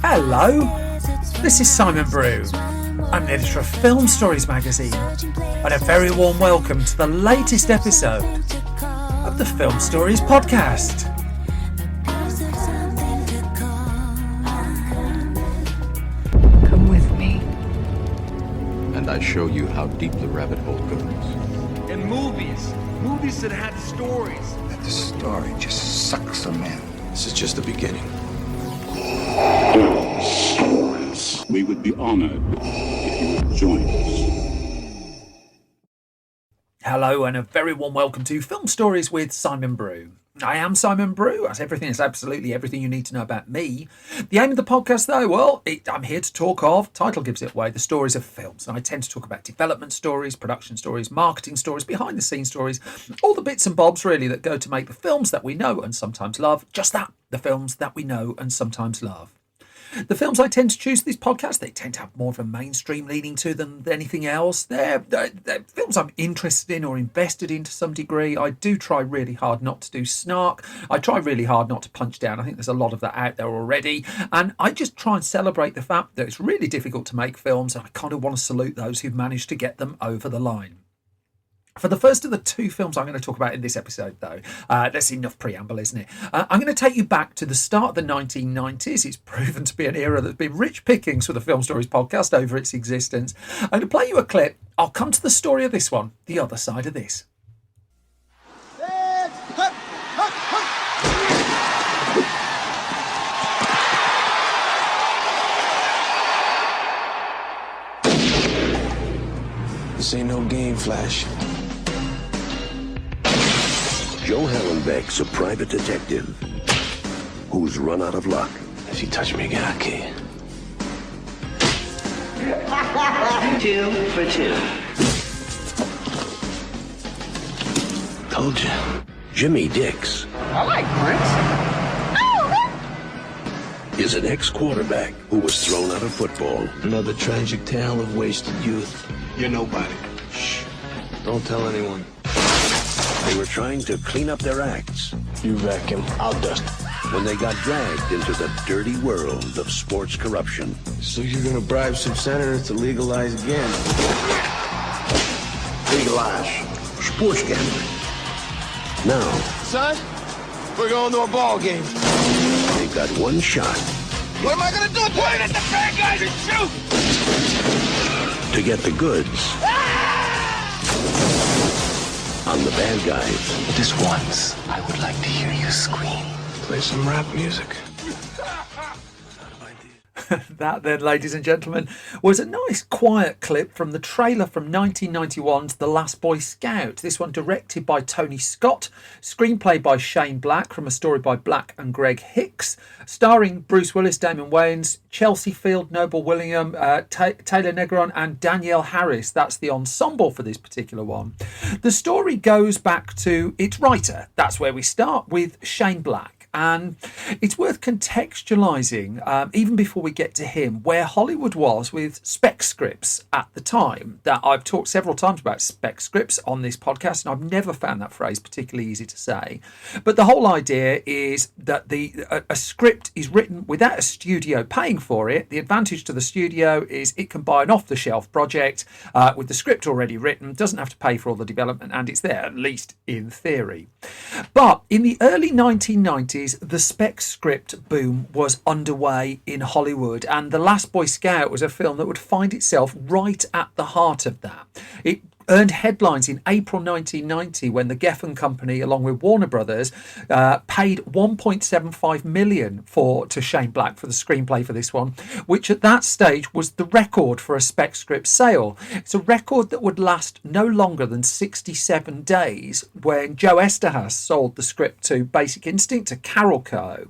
Hello, this is Simon Brew. I'm the editor of Film Stories magazine, and a very warm welcome to the latest episode of the Film Stories podcast. Come with me, and I show you how deep the rabbit hole goes. And movies that had stories. That the story just sucks them in. This is just the beginning. Stories. We would be honored if you would join us. Hello, and a very warm welcome to Film Stories with Simon Brew. I am Simon Brew. That's everything. It's absolutely everything you need to know about me. The aim of the podcast, though, well, I'm here to talk of, title gives it away, the stories of films. And I tend to talk about development stories, production stories, marketing stories, behind-the-scenes stories, all the bits and bobs, really, that go to make the films that we know and sometimes love. Just that, the films that we know and sometimes love. The films I tend to choose for this podcast, they tend to have more of a mainstream leaning to them than anything else. They're films I'm interested in or invested in to some degree. I do try really hard not to do snark. I try really hard not to punch down. I think there's a lot of that out there already. And I just try and celebrate the fact that it's really difficult to make films, and I kind of want to salute those who've managed to get them over the line. For the first of the two films I'm going to talk about in this episode, though, that's enough preamble, isn't it? I'm going to take you back to the start of the 1990s. It's proven to be an era that's been rich pickings for the Film Stories podcast over its existence. I'm going to play you a clip. I'll come to the story of this one, the other side of this. This ain't no game, Flash. Joe Hallenbeck's a private detective who's run out of luck. If you touch me again, I'll kill you. 2 for 2. Told you. Jimmy Dix I like Prince. is an ex-quarterback who was thrown out of football. Another tragic tale of wasted youth. You're nobody. Shh. Don't tell anyone. They were trying to clean up their acts You vacuum, I'll dust. when they got dragged into the dirty world of sports corruption. So you're gonna bribe some senators to legalize again? Legalize. Sports gambling. Now, Son, we're going to a ball game. they've got one shot What am I gonna do? Point at the bad guys and shoot! to get the goods on the bad guys. Just once, I would like to hear you scream. Play some rap music. That then, ladies and gentlemen, was a nice quiet clip from the trailer from 1991's The Last Boy Scout. This one directed by Tony Scott, screenplay by Shane Black from a story by Black and Greg Hicks, starring Bruce Willis, Damon Wayans, Chelsea Field, Noble William, Taylor Negron and Danielle Harris. That's the ensemble for this particular one. The story goes back to its writer. That's where we start, with Shane Black. And it's worth contextualising, even before we get to him, where Hollywood was with spec scripts at the time. That I've talked several times about spec scripts on this podcast, and I've never found that phrase particularly easy to say. But the whole idea is that a script is written without a studio paying for it. The advantage to the studio is it can buy an off-the-shelf project with the script already written, doesn't have to pay for all the development, and it's there, at least in theory. But in the early 1990s, the spec script boom was underway in Hollywood, and The Last Boy Scout was a film that would find itself right at the heart of that. It earned headlines in April 1990 when the Geffen Company, along with Warner Brothers, paid $1.75 million to Shane Black for the screenplay for this one, which at that stage was the record for a spec script sale. It's a record that would last no longer than 67 days when Joe Esterhazy sold the script to Basic Instinct, to Carol Co.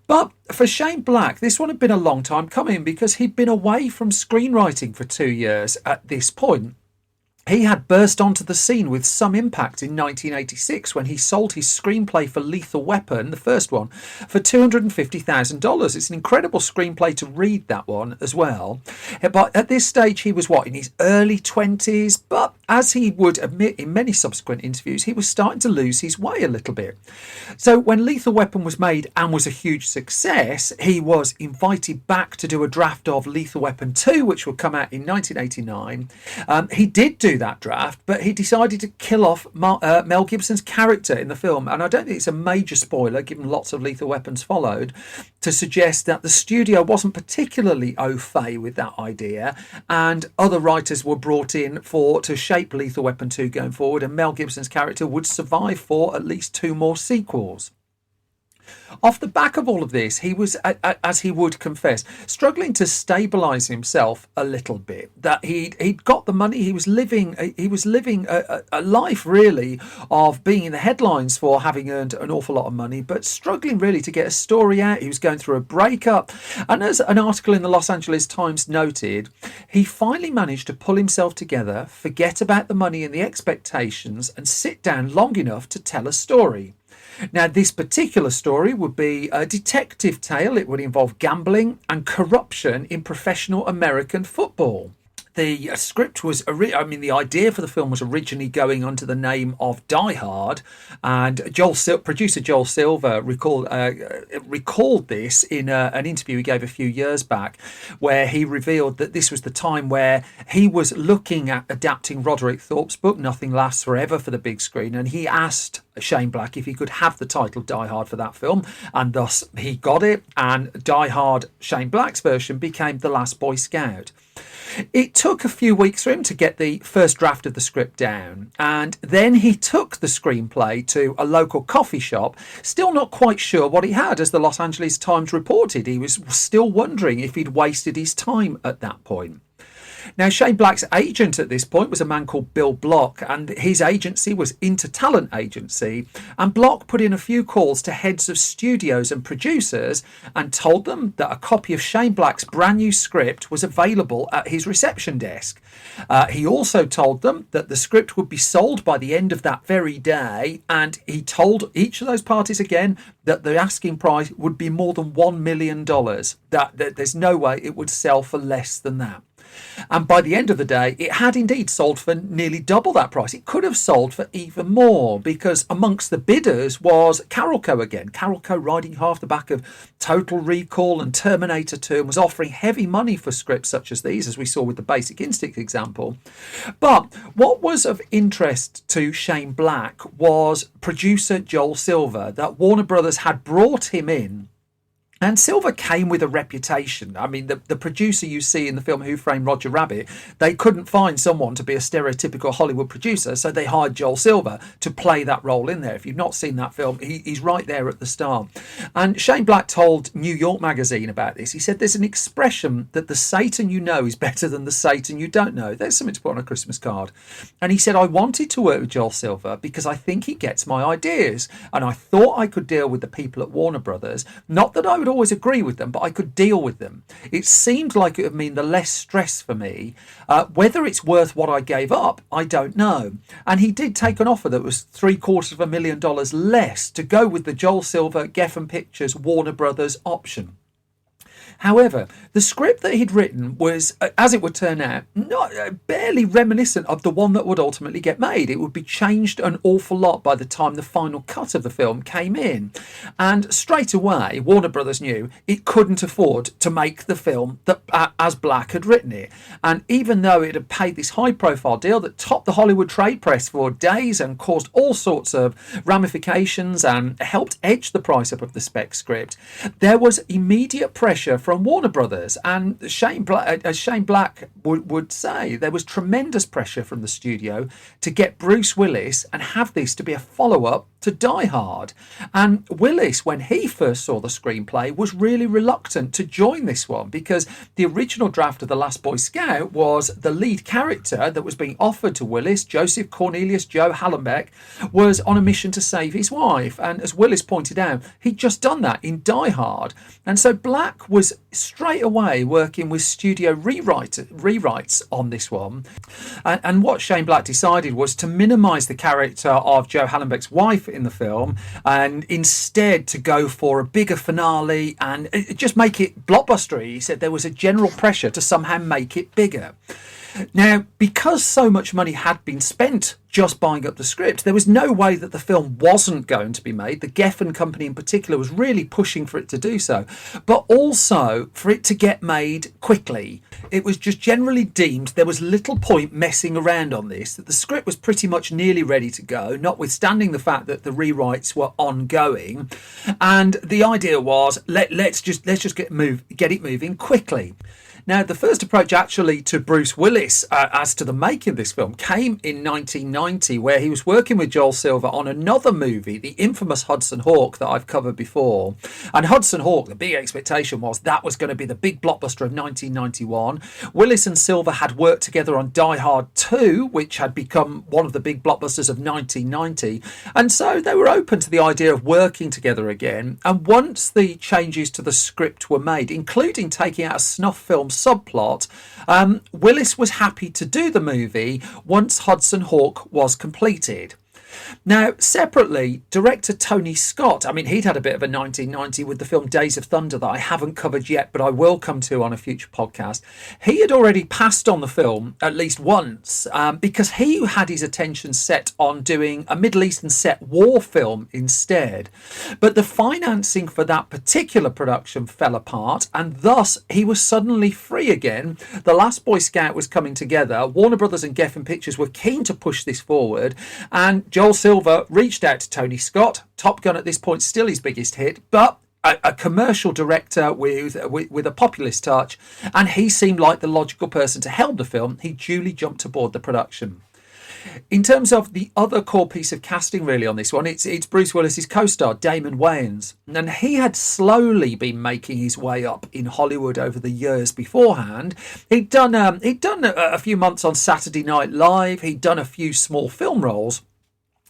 But for Shane Black, this one had been a long time coming because he'd been away from screenwriting for 2 years at this point. He had burst onto the scene with some impact in 1986 when he sold his screenplay for Lethal Weapon, the first one, for $250,000. It's an incredible screenplay to read, that one as well. But at this stage, he was in his early 20s, but as he would admit in many subsequent interviews, he was starting to lose his way a little bit. So when Lethal Weapon was made and was a huge success, he was invited back to do a draft of Lethal Weapon 2, which would come out in 1989. He did do that draft, but he decided to kill off Mel Gibson's character in the film. And I don't think it's a major spoiler, given lots of Lethal Weapons followed, to suggest that the studio wasn't particularly au fait with that idea, and other writers were brought in to shape Lethal Weapon 2 going forward, and Mel Gibson's character would survive for at least 2 more sequels. Off the back of all of this, he was, as he would confess, struggling to stabilise himself a little bit. That he'd got the money, he was living a life really of being in the headlines for having earned an awful lot of money, but struggling really to get a story out. He was going through a breakup, and as an article in the Los Angeles Times noted, he finally managed to pull himself together, forget about the money and the expectations, and sit down long enough to tell a story. Now, this particular story would be a detective tale. It would involve gambling and corruption in professional American football. The script was, the idea for the film was originally going under the name of Die Hard, and producer Joel Silver recalled this in an interview he gave a few years back, where he revealed that this was the time where he was looking at adapting Roderick Thorpe's book Nothing Lasts Forever for the big screen, and he asked Shane Black if he could have the title Die Hard for that film, and thus he got it, and Die Hard, Shane Black's version, became The Last Boy Scout. It took a few weeks for him to get the first draft of the script down, and then he took the screenplay to a local coffee shop, still not quite sure what he had. As the Los Angeles Times reported, he was still wondering if he'd wasted his time at that point. Now, Shane Black's agent at this point was a man called Bill Block, and his agency was Intertalent Agency, and Block put in a few calls to heads of studios and producers and told them that a copy of Shane Black's brand new script was available at his reception desk. He also told them that the script would be sold by the end of that very day, and he told each of those parties again that the asking price would be more than $1 million, that there's no way it would sell for less than that. And by the end of the day, it had indeed sold for nearly double that price. It could have sold for even more, because amongst the bidders was Carolco again. Carolco riding half the back of Total Recall and Terminator 2, and was offering heavy money for scripts such as these, as we saw with the Basic Instinct example. But what was of interest to Shane Black was producer Joel Silver, that Warner Brothers had brought him in. And Silver came with a reputation. I mean, the producer you see in the film Who Framed Roger Rabbit, they couldn't find someone to be a stereotypical Hollywood producer, so they hired Joel Silver to play that role in there. If you've not seen that film, he's right there at the start. And Shane Black told New York Magazine about this. He said, there's an expression that the Satan you know is better than the Satan you don't know. There's something to put on a Christmas card. And he said, I wanted to work with Joel Silver because I think he gets my ideas. And I thought I could deal with the people at Warner Brothers. Not that I would always agree with them, but I could deal with them. It seemed like it would mean the less stress for me. Whether it's worth what I gave up, I don't know. And he did take an offer that was $750,000 less to go with the Joel Silver, Geffen Pictures, Warner Brothers option. However, the script that he'd written was, as it would turn out, barely reminiscent of the one that would ultimately get made. It would be changed an awful lot by the time the final cut of the film came in. And straight away, Warner Brothers knew it couldn't afford to make the film that, as Black had written it. And even though it had paid this high-profile deal that topped the Hollywood trade press for days and caused all sorts of ramifications and helped edge the price up of the spec script, there was immediate pressure from Warner Brothers, and Shane Black, as Shane Black would say, there was tremendous pressure from the studio to get Bruce Willis and have this to be a follow-up to Die Hard. And Willis, when he first saw the screenplay, was really reluctant to join this one, because the original draft of The Last Boy Scout was the lead character that was being offered to Willis, Joseph Cornelius Joe Hallenbeck, was on a mission to save his wife. And as Willis pointed out, he'd just done that in Die Hard. And so Black was straight away working with studio rewrites on this one. And what Shane Black decided was to minimise the character of Joe Hallenbeck's wife in the film and instead to go for a bigger finale and just make it blockbuster. He said there was a general pressure to somehow make it bigger. Now, because so much money had been spent just buying up the script, there was no way that the film wasn't going to be made. The Geffen Company in particular was really pushing for it to do so, but also for it to get made quickly. It was just generally deemed there was little point messing around on this, that the script was pretty much nearly ready to go, notwithstanding the fact that the rewrites were ongoing. And the idea was, let's just get it moving quickly. Now, the first approach actually to Bruce Willis as to the making of this film came in 1990, where he was working with Joel Silver on another movie, the infamous Hudson Hawk that I've covered before. And Hudson Hawk, the big expectation was that was going to be the big blockbuster of 1991. Willis and Silver had worked together on Die Hard 2, which had become one of the big blockbusters of 1990. And so they were open to the idea of working together again. And once the changes to the script were made, including taking out a snuff film subplot, Willis was happy to do the movie once Hudson Hawk was completed. Now, separately, director Tony Scott, I mean, he'd had a bit of a 1990 with the film Days of Thunder that I haven't covered yet, but I will come to on a future podcast. He had already passed on the film at least once because he had his attention set on doing a Middle Eastern set war film instead. But the financing for that particular production fell apart, and thus he was suddenly free again. The Last Boy Scout was coming together. Warner Brothers and Geffen Pictures were keen to push this forward, and Joel Silver reached out to Tony Scott. Top Gun at this point still his biggest hit, but a commercial director with a populist touch, and he seemed like the logical person to helm the film. He duly jumped aboard the production. In terms of the other core piece of casting really on this one, it's Bruce Willis's co-star Damon Wayans, and he had slowly been making his way up in Hollywood over the years beforehand. He'd done a few months on Saturday Night Live. He'd done a few small film roles.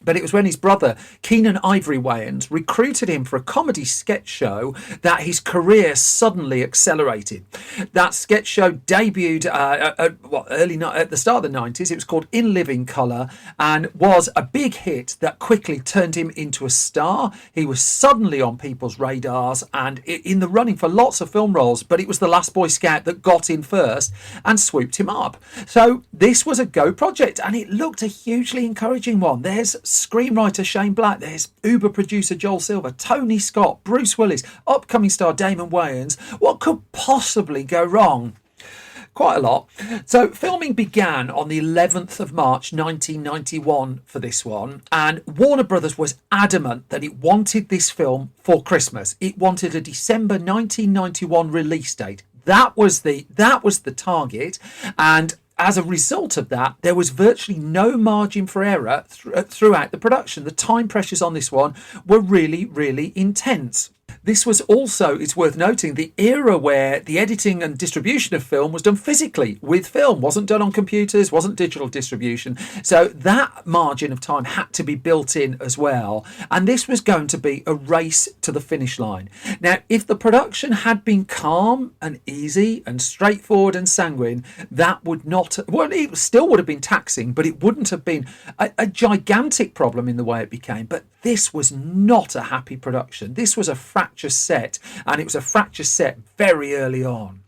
But it was when his brother, Keenan Ivory Wayans, recruited him for a comedy sketch show that his career suddenly accelerated. That sketch show debuted at the start of the 90s. It was called In Living Colour and was a big hit that quickly turned him into a star. He was suddenly on people's radars and in the running for lots of film roles, but it was The Last Boy Scout that got in first and swooped him up. So this was a go project, and it looked a hugely encouraging one. There's screenwriter Shane Black, there's Uber producer Joel Silver, Tony Scott, Bruce Willis, upcoming star Damon Wayans. What could possibly go wrong? Quite a lot. So filming began on the 11th of March 1991 for this one, and Warner Brothers was adamant that it wanted this film for Christmas. It wanted a December 1991 release date. That was the target, and as a result of that, there was virtually no margin for error throughout the production. The time pressures on this one were really, really intense. This was also, it's worth noting, the era where the editing and distribution of film was done physically with film, wasn't done on computers, wasn't digital distribution. So that margin of time had to be built in as well. And this was going to be a race to the finish line. Now, if the production had been calm and easy and straightforward and sanguine, that would not, well, it still would have been taxing, but it wouldn't have been a gigantic problem in the way it became. But this was not a happy production. This was a fractious set, and it was a fractious set very early on.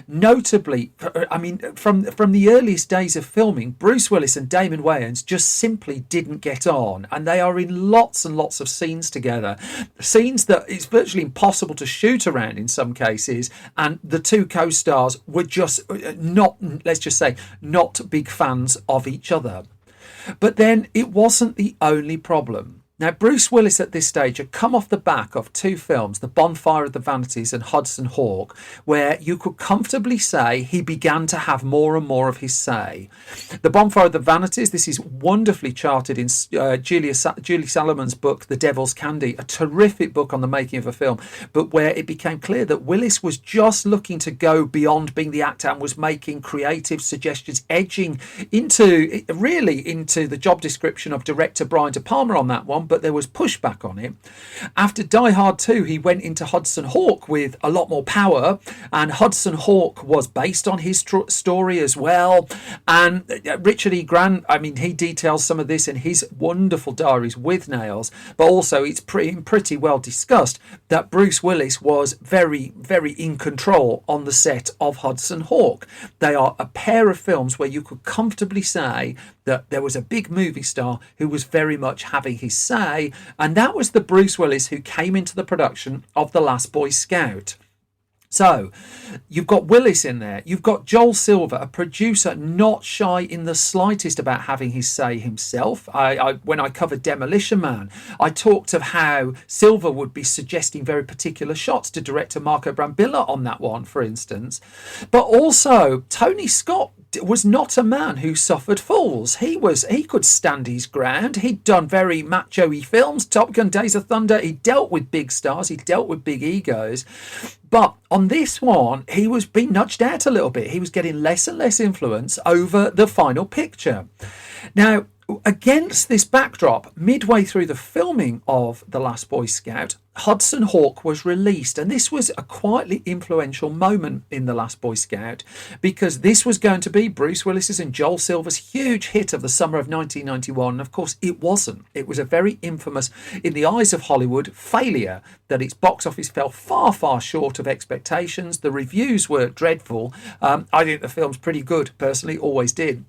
Notably, I mean, from the earliest days of filming, Bruce Willis and Damon Wayans just simply didn't get on, and they are in lots and lots of scenes together. Scenes that it's virtually impossible to shoot around in some cases, and the two co-stars were just not, let's just say, not big fans of each other. But then it wasn't the only problem. Now, Bruce Willis at this stage had come off the back of two films, The Bonfire of the Vanities and Hudson Hawk, where you could comfortably say he began to have more and more of his say. The Bonfire of the Vanities, this is wonderfully charted in Julie Salamon's book, The Devil's Candy, a terrific book on the making of a film, but where it became clear that Willis was just looking to go beyond being the actor and was making creative suggestions, edging into the job description of director Brian De Palma on that one, film, but there was pushback on it. After Die Hard 2, he went into Hudson Hawk with a lot more power, and Hudson Hawk was based on his story as well. And Richard E. Grant, I mean, he details some of this in his wonderful Diaries with Nails, but also it's pretty well discussed that Bruce Willis was very, very in control on the set of Hudson Hawk. They are a pair of films where you could comfortably say that there was a big movie star who was very much having his say, and that was the Bruce Willis who came into the production of The Last Boy Scout. So, you've got Willis in there. You've got Joel Silver, a producer not shy in the slightest about having his say himself. When I covered Demolition Man, I talked of how Silver would be suggesting very particular shots to director Marco Brambilla on that one, for instance. But also, Tony Scott was not a man who suffered fools. He could stand his ground. He'd done very macho-y films, Top Gun, Days of Thunder. He dealt with big stars. He dealt with big egos. But on this one, he was being nudged out a little bit. He was getting less and less influence over the final picture. Now, against this backdrop, midway through the filming of The Last Boy Scout, Hudson Hawk was released, and this was a quietly influential moment in The Last Boy Scout, because this was going to be Bruce Willis's and Joel Silver's huge hit of the summer of 1991. And of course, it wasn't. It was a very infamous, in the eyes of Hollywood, failure, that its box office fell far, far short of expectations. The reviews were dreadful. I think the film's pretty good, personally, always did.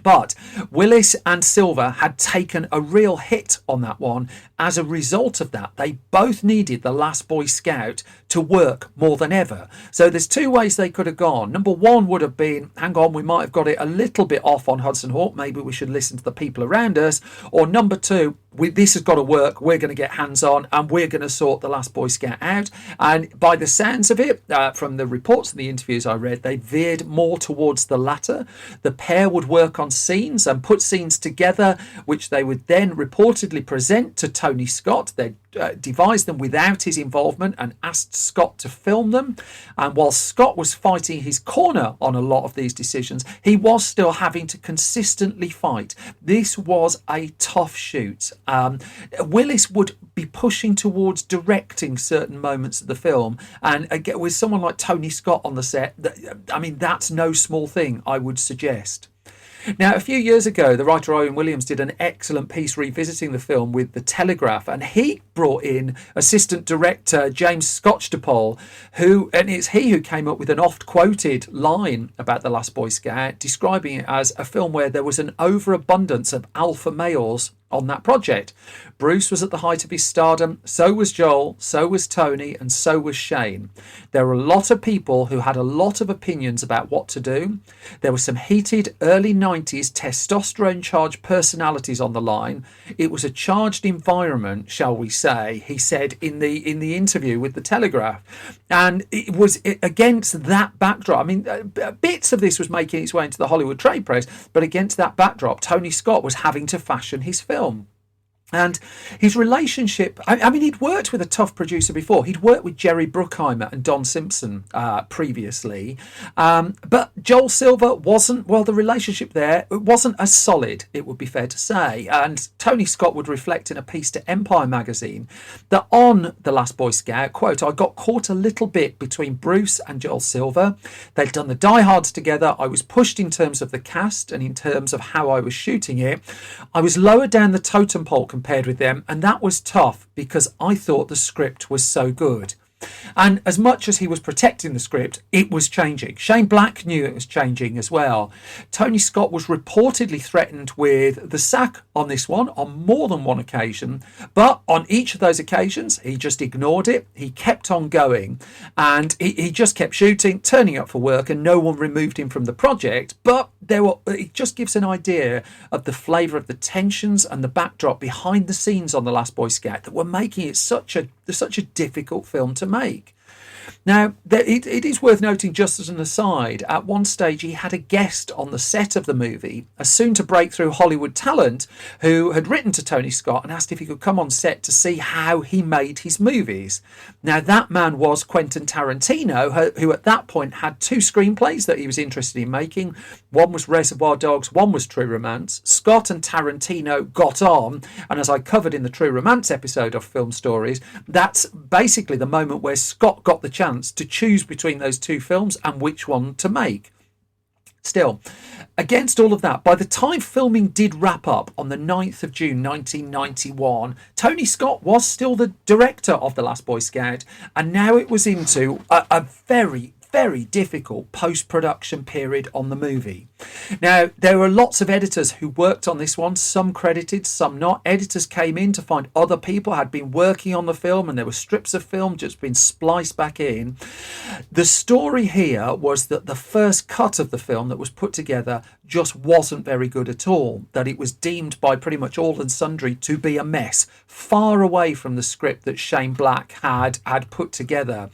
But Willis and Silver had taken a real hit on that one. As a result of that, they both needed The Last Boy Scout to work more than ever. So there's two ways they could have gone. Number one would have been, hang on, we might have got it a little bit off on Hudson Hawk. Maybe we should listen to the people around us. Or number two, this has got to work. We're going to get hands on and we're going to sort The Last Boy Scout out. And by the sounds of it, from the reports and the interviews I read, they veered more towards the latter. The pair would work on scenes and put scenes together, which they would then reportedly present to Tony Scott. They'd devised them without his involvement and asked Scott to film them. And while Scott was fighting his corner on a lot of these decisions, he was still having to consistently fight. This was a tough shoot. Willis would be pushing towards directing certain moments of the film, and again, with someone like Tony Scott on the set, I mean, that's no small thing, I would suggest. Now, a few years ago, the writer Owen Williams did an excellent piece revisiting the film with The Telegraph, and he brought in assistant director James Scotchtopole, and it's he who came up with an oft-quoted line about The Last Boy Scout, describing it as a film where there was an overabundance of alpha males on that project. Bruce was at the height of his stardom, so was Joel, so was Tony, and so was Shane. There were a lot of people who had a lot of opinions about what to do. There were some heated early 90s testosterone-charged personalities on the line. It was a charged environment, shall we say, he said in the interview with The Telegraph. And it was against that backdrop. I mean, bits of this was making its way into the Hollywood trade press, but against that backdrop, Tony Scott was having to fashion his film. And his relationship, I mean, he'd worked with a tough producer before. He'd worked with Jerry Bruckheimer and Don Simpson previously. But Joel Silver wasn't, well, the relationship there, it wasn't as solid, it would be fair to say. And Tony Scott would reflect in a piece to Empire magazine that on The Last Boy Scout, quote, I got caught a little bit between Bruce and Joel Silver. They'd done the Die Hards together. I was pushed in terms of the cast and in terms of how I was shooting it. I was lower down the totem pole compared with them, and that was tough because I thought the script was so good. And as much as he was protecting the script, it was changing. Shane Black knew it was changing as well. Tony Scott was reportedly threatened with the sack on this one on more than one occasion, but on each of those occasions he just ignored it. He kept on going, and he just kept shooting, turning up for work, and no one removed him from the project. But it just gives an idea of the flavour of the tensions and the backdrop behind the scenes on The Last Boy Scout that were making it such a difficult film to make. Now, it is worth noting, just as an aside, at one stage he had a guest on the set of the movie, a soon-to-breakthrough Hollywood talent who had written to Tony Scott and asked if he could come on set to see how he made his movies. Now, that man was Quentin Tarantino, who at that point had 2 screenplays that he was interested in making. One was Reservoir Dogs, one was True Romance. Scott and Tarantino got on, and as I covered in the True Romance episode of Film Stories, that's basically the moment where Scott got the chance to choose between those two films and which one to make. Still, against all of that, by the time filming did wrap up on the 9th of June 1991, Tony Scott was still the director of The Last Boy Scout, and now it was into a very difficult post-production period on the movie. Now, there were lots of editors who worked on this one, some credited, some not. Editors came in to find other people had been working on the film, and there were strips of film just been spliced back in. The story here was that the first cut of the film that was put together just wasn't very good at all, that it was deemed by pretty much all and sundry to be a mess, far away from the script that Shane Black had put together.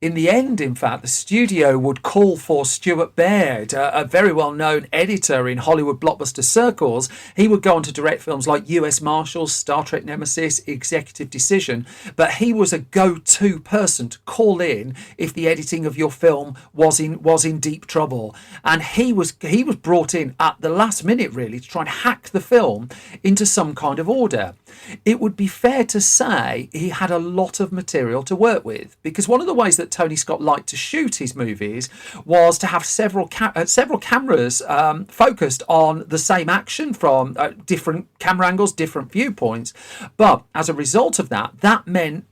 In the end, in fact, the studio would call for Stuart Baird, a very well-known editor in Hollywood blockbuster circles. He would go on to direct films like US Marshals, Star Trek Nemesis, Executive Decision, but he was a go-to person to call in if the editing of your film was in deep trouble. And he was brought in at the last minute, really, to try and hack the film into some kind of order. It would be fair to say he had a lot of material to work with, because one of the ways that Tony Scott liked to shoot his movies was to have several cameras focused on the same action from different camera angles, different viewpoints. But as a result of that meant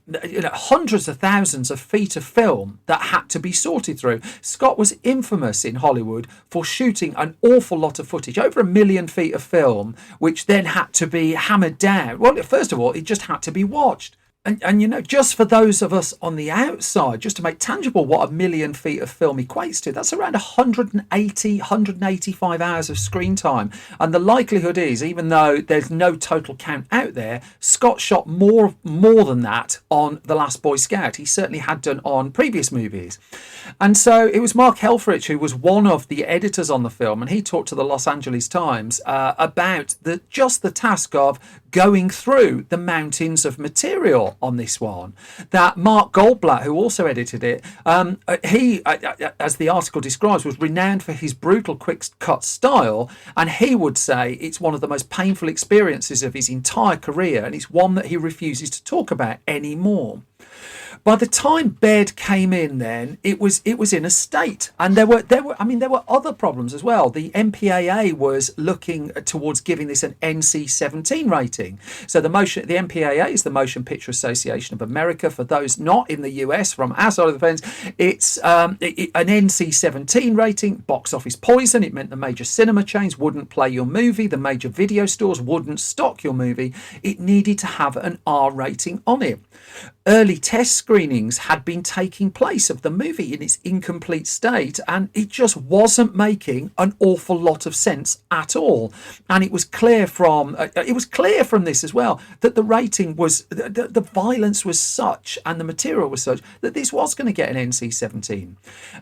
hundreds of thousands of feet of film that had to be sorted through. Scott was infamous in Hollywood for shooting an awful lot of footage, over 1 million feet of film, which then had to be hammered down. Well, first of all, it just had to be watched. And just for those of us on the outside, just to make tangible what 1 million feet of film equates to, that's around 185 hours of screen time. And the likelihood is, even though there's no total count out there, Scott shot more than that on The Last Boy Scout. He certainly had done on previous movies. And so it was Mark Helfrich who was one of the editors on the film, and he talked to the Los Angeles Times about the task of going through the mountains of material on this one. That Mark Goldblatt, who also edited it, he, as the article describes, was renowned for his brutal quick cut style, and he would say it's one of the most painful experiences of his entire career, and it's one that he refuses to talk about anymore. By the time Baird came in, then it was in a state, and there were other problems as well. The MPAA was looking towards giving this an NC-17 rating. So the MPAA is the Motion Picture Association of America. For those not in the US, from our side of the fence, it's an NC-17 rating. Box office poison. It meant the major cinema chains wouldn't play your movie. The major video stores wouldn't stock your movie. It needed to have an R rating on it. Early test screenings had been taking place of the movie in its incomplete state, and it just wasn't making an awful lot of sense at all. And it was clear from this as well that the rating was the violence was such and the material was such that this was going to get an NC-17.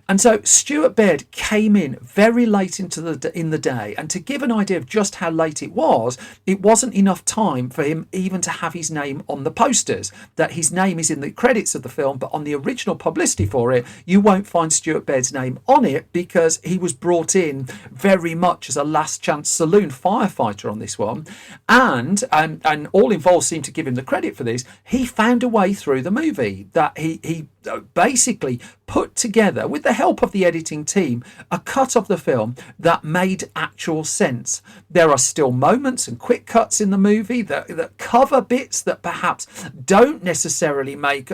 And so Stuart Baird came in very late in the day, and to give an idea of just how late it wasn't enough time for him even to have his name on the posters. That his name is in the credits of the film, but on the original publicity for it, you won't find Stuart Baird's name on it, because he was brought in very much as a last chance saloon firefighter on this one, and all involved seem to give him the credit for this. He found a way through the movie, that he basically put together, with the help of the editing team, a cut of the film that made actual sense. There are still moments and quick cuts in the movie that cover bits that perhaps don't necessarily make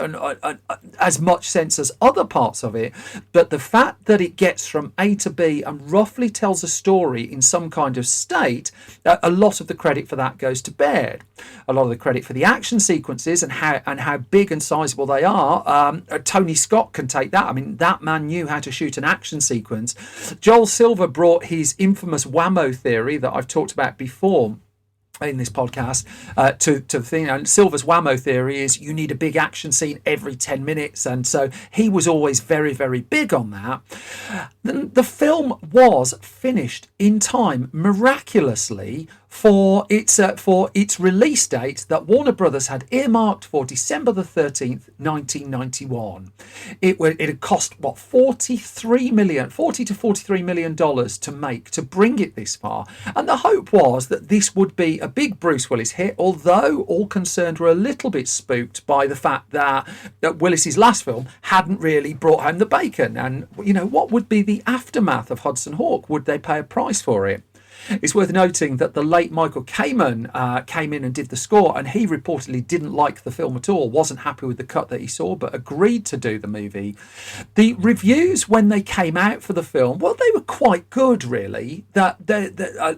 as much sense as other parts of it, but the fact that it gets from A to B and roughly tells a story in some kind of state, a lot of the credit for that goes to Baird. A lot of the credit for the action sequences and how big and sizable they are, Tony Scott can take that. I mean, that man knew how to shoot an action sequence. Joel Silver brought his infamous whammo theory that I've talked about before in this podcast to the thing. And Silver's whammo theory is you need a big action scene every 10 minutes, and so he was always very, very big on that. The film was finished in time, miraculously, for its release date that Warner Brothers had earmarked for December the 13th, 1991. It had cost, what, $40 to $43 million to make, to bring it this far. And the hope was that this would be a big Bruce Willis hit, although all concerned were a little bit spooked by the fact that Willis's last film hadn't really brought home the bacon. And, you know, what would be the aftermath of Hudson Hawk? Would they pay a price for it? It's worth noting that the late Michael Kamen came in and did the score, and he reportedly didn't like the film at all, wasn't happy with the cut that he saw, but agreed to do the movie. The reviews when they came out for the film, well, they were quite good, really. That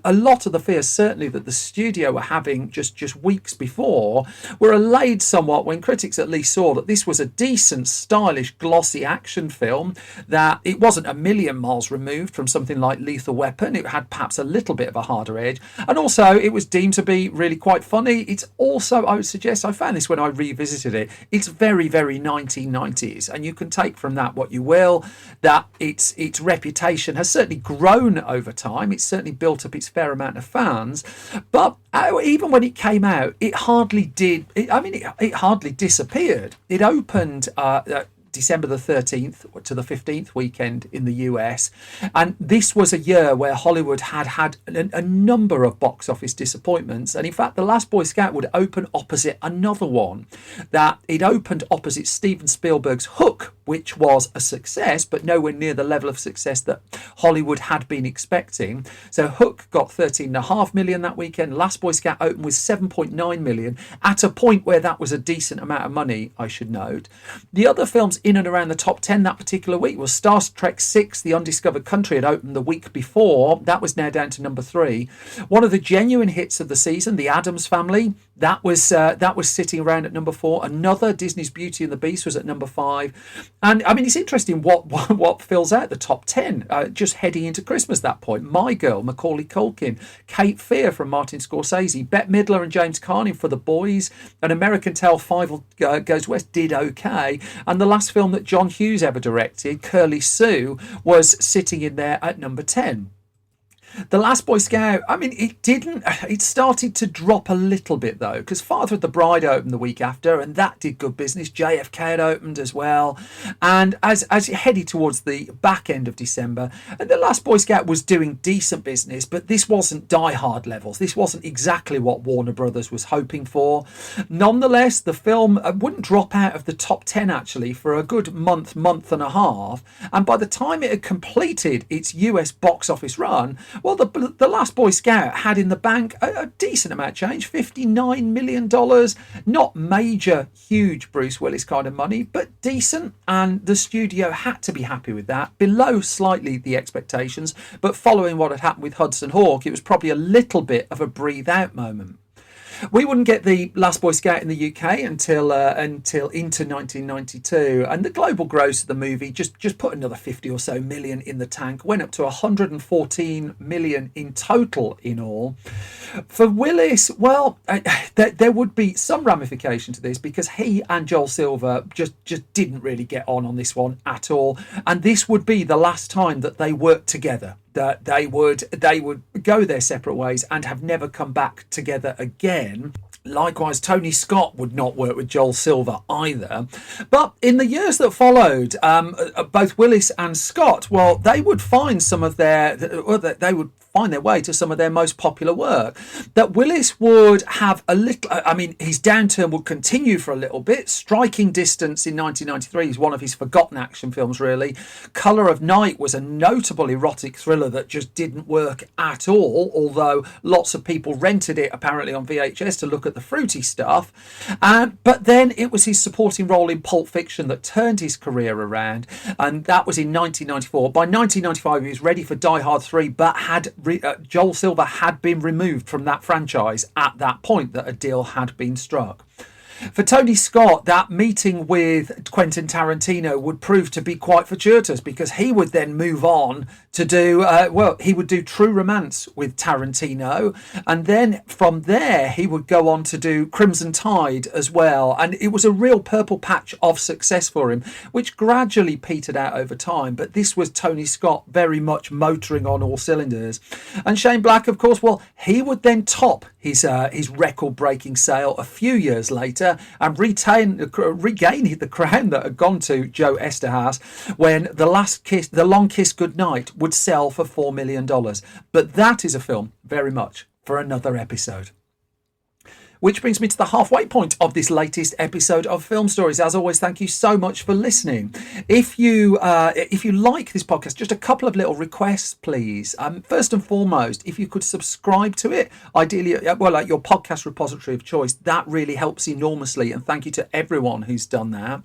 a lot of the fears, certainly that the studio were having just weeks before, were allayed somewhat when critics at least saw that this was a decent, stylish, glossy action film, that it wasn't a million miles removed from something like Lethal Weapon. It had perhaps a little bit of a harder edge, and also it was deemed to be really quite funny. It's also, I would suggest, I found this when I revisited it, it's very, very 1990s, and you can take from that what you will, that its reputation has certainly grown over time. It's certainly built up its fair amount of fans, but even when it came out, it hardly did, it hardly disappeared. It opened December the 13th to the 15th weekend in the US. And this was a year where Hollywood had a number of box office disappointments. And in fact, The Last Boy Scout would open opposite another one. That it opened opposite Steven Spielberg's Hook, which was a success, but nowhere near the level of success that Hollywood had been expecting. So Hook got $13.5 million that weekend. Last Boy Scout opened with $7.9 million, at a point where that was a decent amount of money, I should note. The other films in and around the top 10 that particular week was Star Trek VI, The Undiscovered Country, had opened the week before. That was now down to number 3. One of the genuine hits of the season, The Addams Family, that was sitting around at number 4. Another, Disney's Beauty and the Beast, was at number 5. And I mean, it's interesting what fills out the top 10 just heading into Christmas. That point, My Girl, Macaulay Culkin, Cape Fear from Martin Scorsese, Bette Midler and James Caan for The Boys, An American Tale, Five Goes West did okay, and the last film that John Hughes ever directed, Curly Sue, was sitting in there at number 10. The Last Boy Scout, I mean, it started to drop a little bit though, because Father of the Bride opened the week after, and that did good business. JFK had opened as well. And as it headed towards the back end of December, The Last Boy Scout was doing decent business, but this wasn't Die Hard levels. This wasn't exactly what Warner Brothers was hoping for. Nonetheless, the film wouldn't drop out of the top 10 actually for a good month and a half. And by the time it had completed its US box office run, well, the Last Boy Scout had in the bank a decent amount of change, $59 million. Not major, huge Bruce Willis kind of money, but decent. And the studio had to be happy with that. Below slightly the expectations, but following what had happened with Hudson Hawk, it was probably a little bit of a breathe out moment. We wouldn't get The Last Boy Scout in the UK until into 1992, and the global gross of the movie just put another 50 or so million in the tank, went up to 114 million in total in all. For Willis, well, there would be some ramification to this, because he and Joel Silver just didn't really get on this one at all, and this would be the last time that they worked together. That they would go their separate ways and have never come back together again. Likewise, Tony Scott would not work with Joel Silver either. But in the years that followed, both Willis and Scott, well, they would find they would find their way to some of their most popular work. That Willis would have a little, I mean, his downturn would continue for a little bit. Striking Distance in 1993 is one of his forgotten action films, really. Colour of Night was a notable erotic thriller that just didn't work at all, although lots of people rented it apparently on VHS to look at the fruity stuff. But then it was his supporting role in Pulp Fiction that turned his career around, and that was in 1994. By 1995 he was ready for Die Hard 3, but Joel Silver had been removed from that franchise at that point, that a deal had been struck. For Tony Scott, that meeting with Quentin Tarantino would prove to be quite fortuitous, because he would then move on to do, he would do True Romance with Tarantino. And then from there, he would go on to do Crimson Tide as well. And it was a real purple patch of success for him, which gradually petered out over time. But this was Tony Scott very much motoring on all cylinders. And Shane Black, of course, well, he would then top his record-breaking sale a few years later and regain the crown that had gone to Joe Esterhazy when The Long Kiss Goodnight would sell for $4 million. But that is a film very much for another episode. Which brings me to the halfway point of this latest episode of Film Stories. As always, thank you so much for listening. If you like this podcast, just a couple of little requests, please. First and foremost, if you could subscribe to it, ideally, like your podcast repository of choice, that really helps enormously. And thank you to everyone who's done that.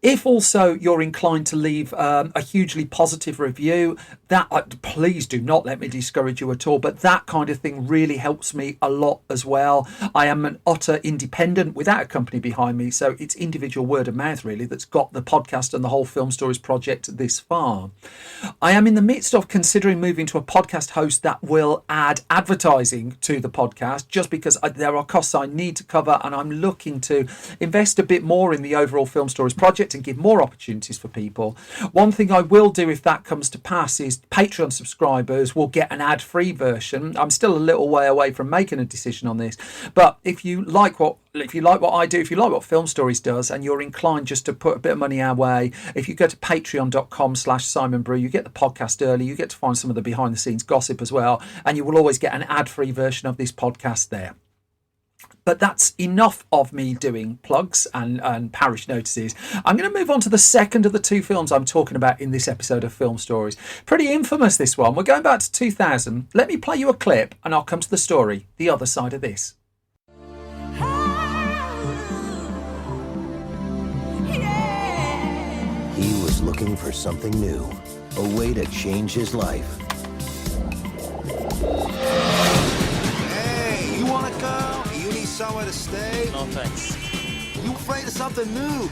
If also you're inclined to leave a hugely positive review, that please do not let me discourage you at all. But that kind of thing really helps me a lot as well. I am an utter independent without a company behind me, so it's individual word of mouth really that's got the podcast and the whole Film Stories project this far. I am in the midst of considering moving to a podcast host that will add advertising to the podcast, just because there are costs I need to cover, and I'm looking to invest a bit more in the overall Film Stories project and give more opportunities for people. One thing I will do if that comes to pass is Patreon subscribers will get an ad-free version. I'm still a little way away from making a decision on this, but if you like what I do, if you like what Film Stories does, and you're inclined just to put a bit of money our way, if you go to patreon.com/Simon Brew, you get the podcast early, you get to find some of the behind the scenes gossip as well, and you will always get an ad-free version of this podcast there. But that's enough of me doing plugs and parish notices. I'm going to move on to the second of the two films I'm talking about in this episode of Film Stories. Pretty infamous, this one. We're going back to 2000. Let me play you a clip and I'll come to the story the other side of this. He was looking for something new, a way to change his life. Hey, you wanna go? You need somewhere to stay? No thanks. You afraid of something new?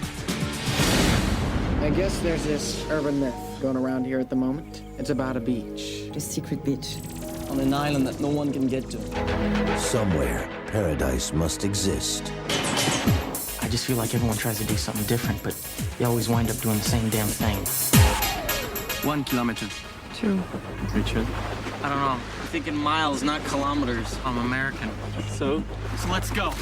I guess there's this urban myth going around here at the moment. It's about a beach. A secret beach. On an island that no one can get to. Somewhere, paradise must exist. I just feel like everyone tries to do something different, but they always wind up doing the same damn thing. 1 kilometer. 2. Richard? I don't know. I'm thinking miles, not kilometers. I'm American. So let's go.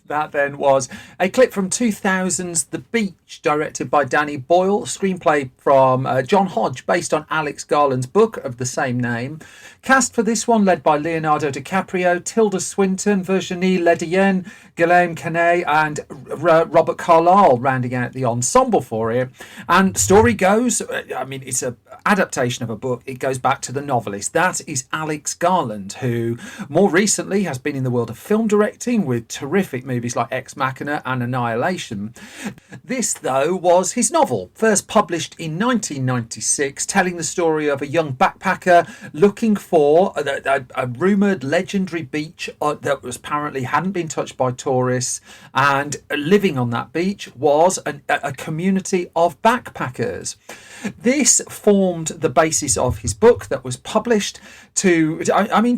That then was a clip from 2000's The Beach, directed by Danny Boyle, screenplay from John Hodge, based on Alex Garland's book of the same name. Cast for this one led by Leonardo DiCaprio, Tilda Swinton, Virginie Ledoyen, Guillaume Canet and Robert Carlyle rounding out the ensemble for it. And story goes, it's an adaptation of a book. It goes back to the novelist. That is Alex Garland, who more recently has been in the world of film directing with terrific movies like Ex Machina and Annihilation. This, though, was his novel, first published in 1996, telling the story of a young backpacker looking for a rumoured legendary beach that was apparently hadn't been touched by tourists, and living on that beach was a community of backpackers. This formed the basis of his book that was published to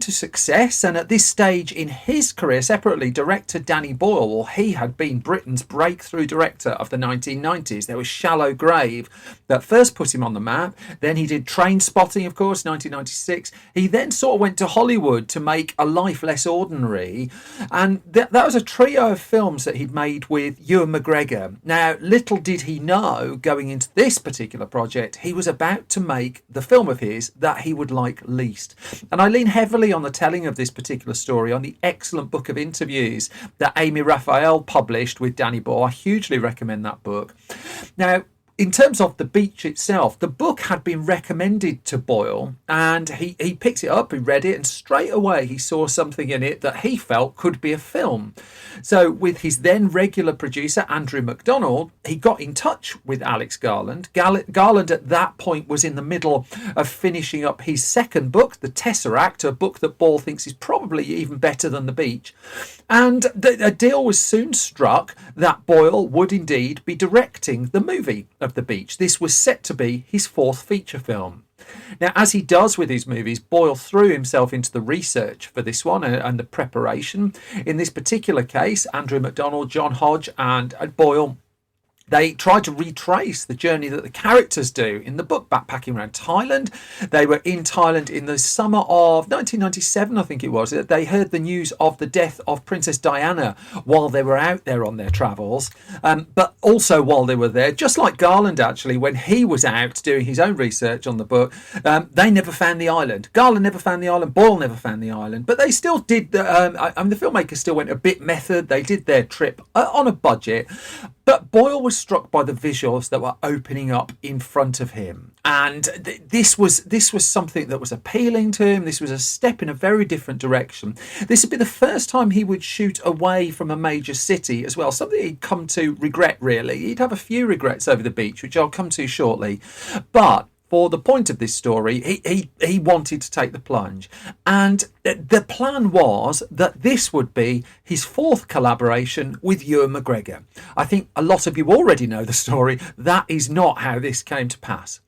success, and at this stage in his career, separately, director Danny Boyle, he had been Britain's breakthrough director of the 1990s. There was Shallow Grave that first put him on the map. Then he did Train Spotting, of course, 1996. He then sort of went to Hollywood to make A Life Less Ordinary, and that was a trio of films that he'd made with Ewan McGregor. Now, little did he know, going into this particular project, he was about to make the film of his that he would like least. And I lean heavily on the telling of this particular story on the excellent book of interviews that Amy Raphael published with Danny Boyle. I hugely recommend that book. Now, in terms of The Beach itself, the book had been recommended to Boyle, and he picked it up, he read it, and straight away he saw something in it that he felt could be a film. So with his then regular producer, Andrew McDonald, he got in touch with Alex Garland. Garland at that point was in the middle of finishing up his second book, The Tesseract, a book that Boyle thinks is probably even better than The Beach. And a deal was soon struck that Boyle would indeed be directing the movie of The Beach. This was set to be his fourth feature film. Now, as he does with his movies, Boyle threw himself into the research for this one and the preparation. In this particular case, Andrew MacDonald, John Hodge and Boyle, they tried to retrace the journey that the characters do in the book, backpacking around Thailand. They were in Thailand in the summer of 1997, I think it was. They heard the news of the death of Princess Diana while they were out there on their travels. But also while they were there, just like Garland, actually, when he was out doing his own research on the book, they never found the island. Garland never found the island. Boyle never found the island. But they still did. The filmmakers still went a bit method. They did their trip on a budget. But Boyle was struck by the visuals that were opening up in front of him. And this was something that was appealing to him. This was a step in a very different direction. This would be the first time he would shoot away from a major city as well, something he'd come to regret, really. He'd have a few regrets over The Beach, which I'll come to shortly. But for the point of this story, he wanted to take the plunge. And the plan was that this would be his fourth collaboration with Ewan McGregor. I think a lot of you already know the story. That is not how this came to pass.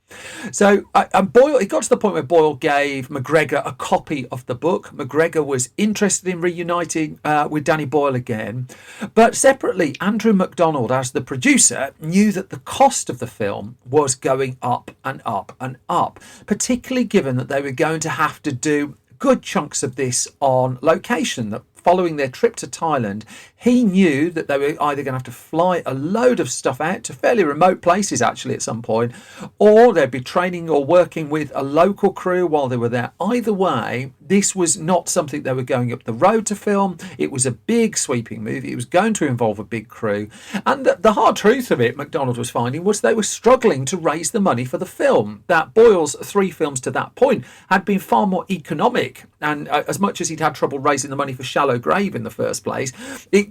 So Boyle, it got to the point where Boyle gave McGregor a copy of the book. McGregor was interested in reuniting with Danny Boyle again. But separately, Andrew MacDonald, as the producer, knew that the cost of the film was going up and up and up, particularly given that they were going to have to do good chunks of this on location. That following their trip to Thailand, he knew that they were either going to have to fly a load of stuff out to fairly remote places, actually, at some point, or they'd be training or working with a local crew while they were there. Either way, this was not something they were going up the road to film. It was a big, sweeping movie. It was going to involve a big crew. And the hard truth of it, MacDonald was finding, was they were struggling to raise the money for the film. That Boyle's three films to that point had been far more economic. And as much as he'd had trouble raising the money for Shallow Grave in the first place,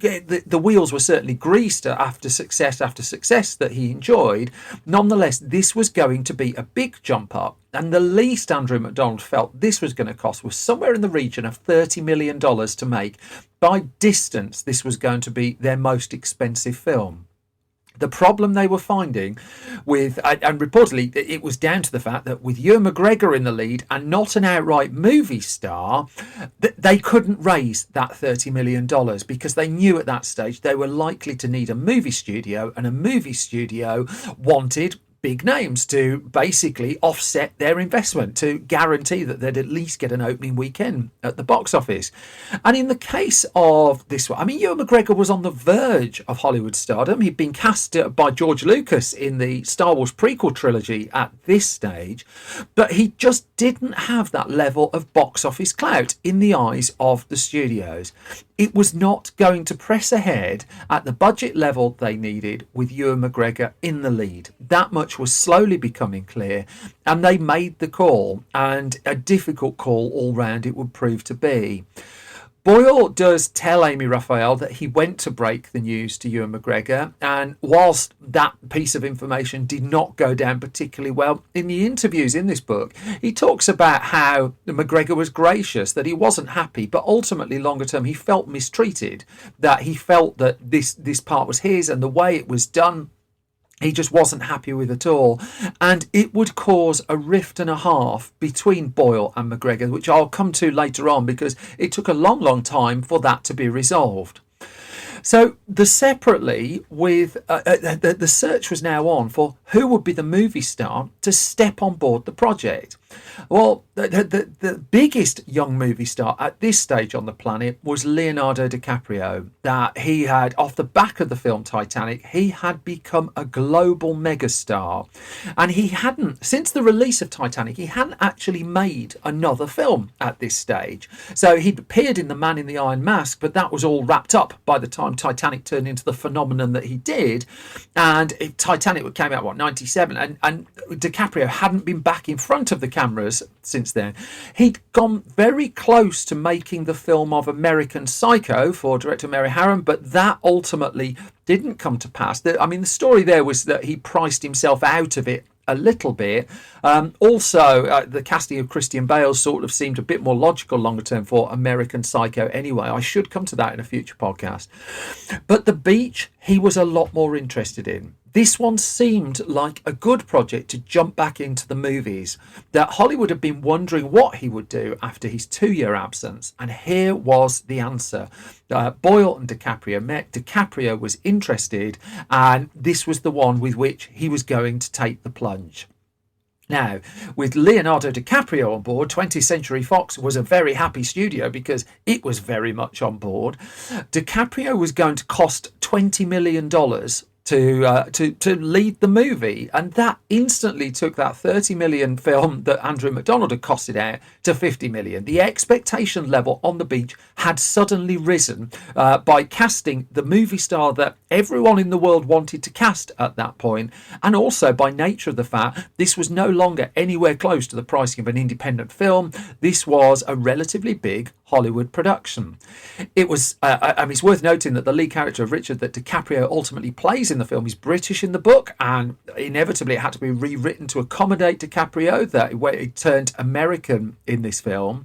the wheels were certainly greased after success that he enjoyed. Nonetheless, this was going to be a big jump up, and the least Andrew MacDonald felt this was going to cost was somewhere in the region of $30 million to make. By distance, this was going to be their most expensive film. The problem they were finding with, and reportedly it was down to the fact that with Ewan McGregor in the lead and not an outright movie star, they couldn't raise that $30 million because they knew at that stage they were likely to need a movie studio, and a movie studio wanted big names to basically offset their investment, to guarantee that they'd at least get an opening weekend at the box office. And in the case of this one, I mean, Ewan McGregor was on the verge of Hollywood stardom. He'd been cast by George Lucas in the Star Wars prequel trilogy at this stage, but he just didn't have that level of box office clout in the eyes of the studios. It was not going to press ahead at the budget level they needed with Ewan McGregor in the lead. That much was slowly becoming clear, and they made the call, and a difficult call all round it would prove to be. Boyle does tell Amy Raphael that he went to break the news to Ewan McGregor, and whilst that piece of information did not go down particularly well, in the interviews in this book, he talks about how McGregor was gracious, that he wasn't happy, but ultimately longer term he felt mistreated, that he felt that this part was his and the way it was done he just wasn't happy with it all, and it would cause a rift and a half between Boyle and McGregor, which I'll come to later on because it took a long time for that to be resolved. So the separately with the search was now on for who would be the movie star to step on board the project. Well, the biggest young movie star at this stage on the planet was Leonardo DiCaprio. That he had, off the back of the film Titanic, he had become a global megastar. And he hadn't, since the release of Titanic, he hadn't actually made another film at this stage. So he'd appeared in The Man in the Iron Mask, but that was all wrapped up by the time Titanic turned into the phenomenon that he did. And Titanic came out, 97? And DiCaprio hadn't been back in front of the cameras since then. He'd gone very close to making the film of American Psycho for director Mary Harron, but that ultimately didn't come to pass. The story there was that he priced himself out of it a little bit. Also, the casting of Christian Bale sort of seemed a bit more logical longer term for American Psycho anyway. I should come to that in a future podcast. But The Beach, he was a lot more interested in. This one seemed like a good project to jump back into the movies, that Hollywood had been wondering what he would do after his 2-year absence. And here was the answer. Boyle and DiCaprio met. DiCaprio was interested, and this was the one with which he was going to take the plunge. Now, with Leonardo DiCaprio on board, 20th Century Fox was a very happy studio because it was very much on board. DiCaprio was going to cost $20 million to lead the movie, and that instantly took that 30 million film that Andrew McDonald had costed out to 50 million. The expectation level on The Beach had suddenly risen by casting the movie star that everyone in the world wanted to cast at that point, and also by nature of the fact this was no longer anywhere close to the pricing of an independent film. This was a relatively big Hollywood production. It was, it's worth noting that the lead character of Richard that DiCaprio ultimately plays in the film is British in the book, and inevitably it had to be rewritten to accommodate DiCaprio, that it turned American in this film.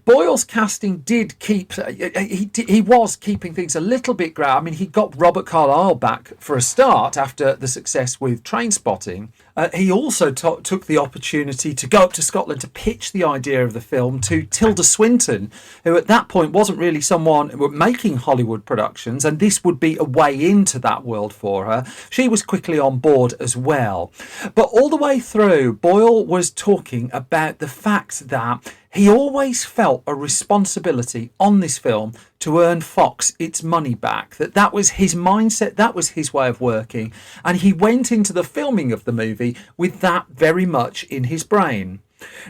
Boyle's casting did keep, he was keeping things a little bit grey. He got Robert Carlyle back for a start after the success with Trainspotting. He also took the opportunity to go up to Scotland to pitch the idea of the film to Tilda Swinton, who at that point wasn't really someone who were making Hollywood productions, and this would be a way into that world for her. She was quickly on board as well. But all the way through, Boyle was talking about the fact that he always felt a responsibility on this film to earn Fox its money back, that was his mindset, that was his way of working, and he went into the filming of the movie with that very much in his brain.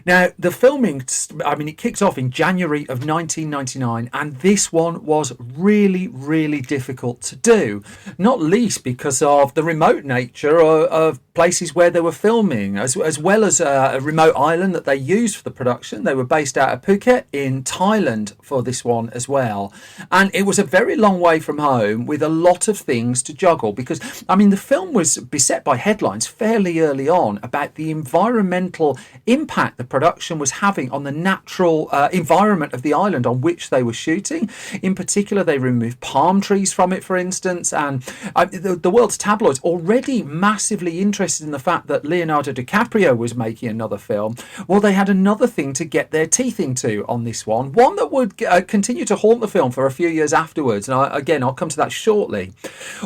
Now, the filming, it kicked off in January of 1999, and this one was really, really difficult to do, not least because of the remote nature of places where they were filming, as well as a remote island that they used for the production. They were based out of Phuket in Thailand for this one as well. And it was a very long way from home with a lot of things to juggle because, the film was beset by headlines fairly early on about the environmental impact the production was having on the natural environment of the island on which they were shooting. In particular, they removed palm trees from it, for instance, and the world's tabloids, already massively interested in the fact that Leonardo DiCaprio was making another film. Well, they had another thing to get their teeth into on this one that would continue to haunt the film for a few years afterwards, and I'll come to that shortly.